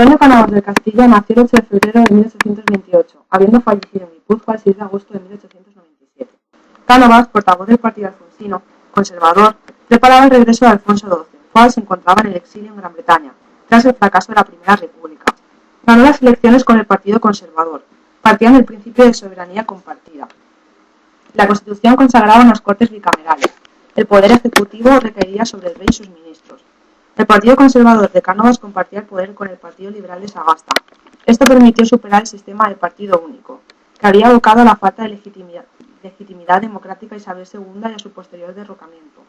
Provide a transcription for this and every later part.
Antonio Cánovas del Castillo nació el 8 de febrero de 1828, habiendo fallecido en Guipúzcoa el 6 de agosto de 1897. Cánovas, portavoz del partido alfonsino, conservador, preparaba el regreso de Alfonso XII, el cual se encontraba en el exilio en Gran Bretaña, tras el fracaso de la Primera República. Ganó las elecciones con el Partido Conservador. Partían del principio de soberanía compartida. La Constitución consagraba unas Cortes bicamerales. El poder ejecutivo recaería sobre el rey y sus ministros. El Partido Conservador de Cánovas compartía el poder con el Partido Liberal de Sagasta. Esto permitió superar el sistema de partido único, que había abocado a la falta de legitimidad democrática a Isabel II y a su posterior derrocamiento.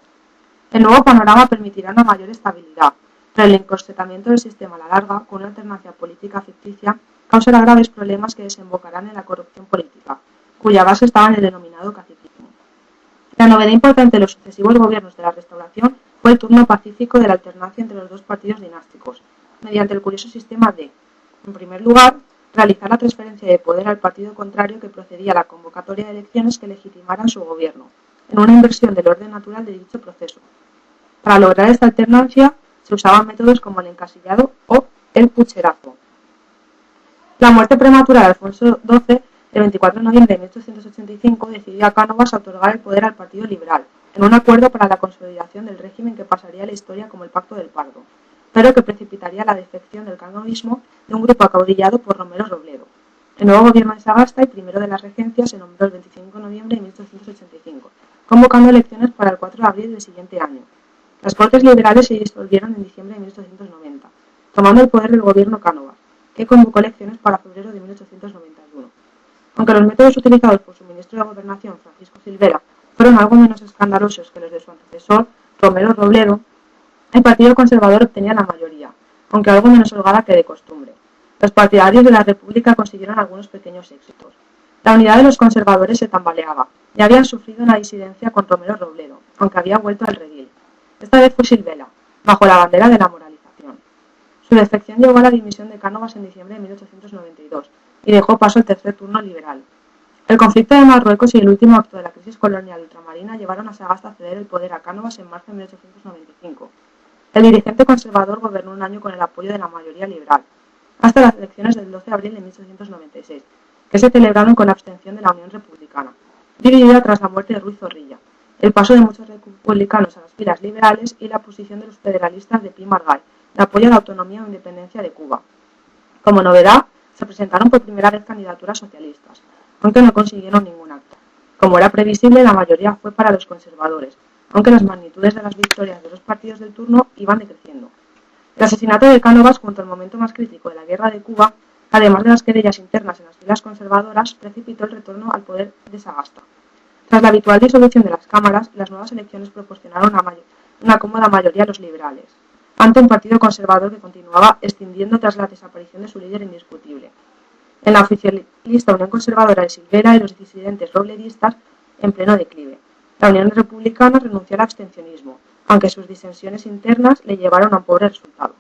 El nuevo panorama permitirá una mayor estabilidad, pero el encorsetamiento del sistema a la larga, con una alternancia política ficticia, causará graves problemas que desembocarán en la corrupción política, cuya base estaba en el denominado caciquismo. La novedad importante de los sucesivos gobiernos de la Restauración fue el turno pacífico de la alternancia entre los dos partidos dinásticos, mediante el curioso sistema de, en primer lugar, realizar la transferencia de poder al partido contrario que procedía a la convocatoria de elecciones que legitimaran su gobierno, en una inversión del orden natural de dicho proceso. Para lograr esta alternancia se usaban métodos como el encasillado o el pucherazo. La muerte prematura de Alfonso XII, el 24 de noviembre de 1885, decidió a Cánovas a otorgar el poder al Partido Liberal, en un acuerdo para la consolidación del régimen que pasaría a la historia como el Pacto del Pardo, pero que precipitaría la defección del canovismo de un grupo acaudillado por Romero Robledo. El nuevo gobierno de Sagasta y primero de la regencia se nombró el 25 de noviembre de 1885, convocando elecciones para el 4 de abril del siguiente año. Las Cortes Liberales se disolvieron en diciembre de 1890, tomando el poder del gobierno Cánovas, que convocó elecciones para febrero de 1891. Aunque los métodos utilizados por su ministro de Gobernación, Francisco Silvera, fueron algo menos escandalosos que los de su antecesor, Romero Robledo, el Partido Conservador obtenía la mayoría, aunque algo menos holgada que de costumbre. Los partidarios de la República consiguieron algunos pequeños éxitos. La unidad de los conservadores se tambaleaba. Ya habían sufrido una disidencia con Romero Robledo, aunque había vuelto al redil. Esta vez fue Silvera, bajo la bandera de la moralización. Su defección llevó a la dimisión de Cánovas en diciembre de 1892 y dejó paso al tercer turno liberal. El conflicto de Marruecos y el último acto de la crisis colonial ultramarina llevaron a Sagasta a ceder el poder a Cánovas en marzo de 1895. El dirigente conservador gobernó un año con el apoyo de la mayoría liberal, hasta las elecciones del 12 de abril de 1896, que se celebraron con la abstención de la Unión Republicana, dividida tras la muerte de Ruiz Zorrilla, el paso de muchos republicanos a las filas liberales y la posición de los federalistas de Pi Margall, de apoyo a la autonomía o independencia de Cuba. Como novedad, se presentaron por primera vez candidaturas socialistas, aunque no consiguieron ningún acta. Como era previsible, la mayoría fue para los conservadores, aunque las magnitudes de las victorias de los partidos del turno iban decreciendo. El asesinato de Cánovas, junto al momento más crítico de la guerra de Cuba, además de las querellas internas en las filas conservadoras, precipitó el retorno al poder de Sagasta. Tras la habitual disolución de las cámaras, las nuevas elecciones proporcionaron una cómoda mayoría a los liberales, ante un partido conservador que continuaba extendiendo tras la desaparición de su líder indiscutible. En la oficialista Unión Conservadora de Silvera y los disidentes robledistas en pleno declive. La Unión Republicana renunció al abstencionismo, aunque sus disensiones internas le llevaron a un pobre resultado.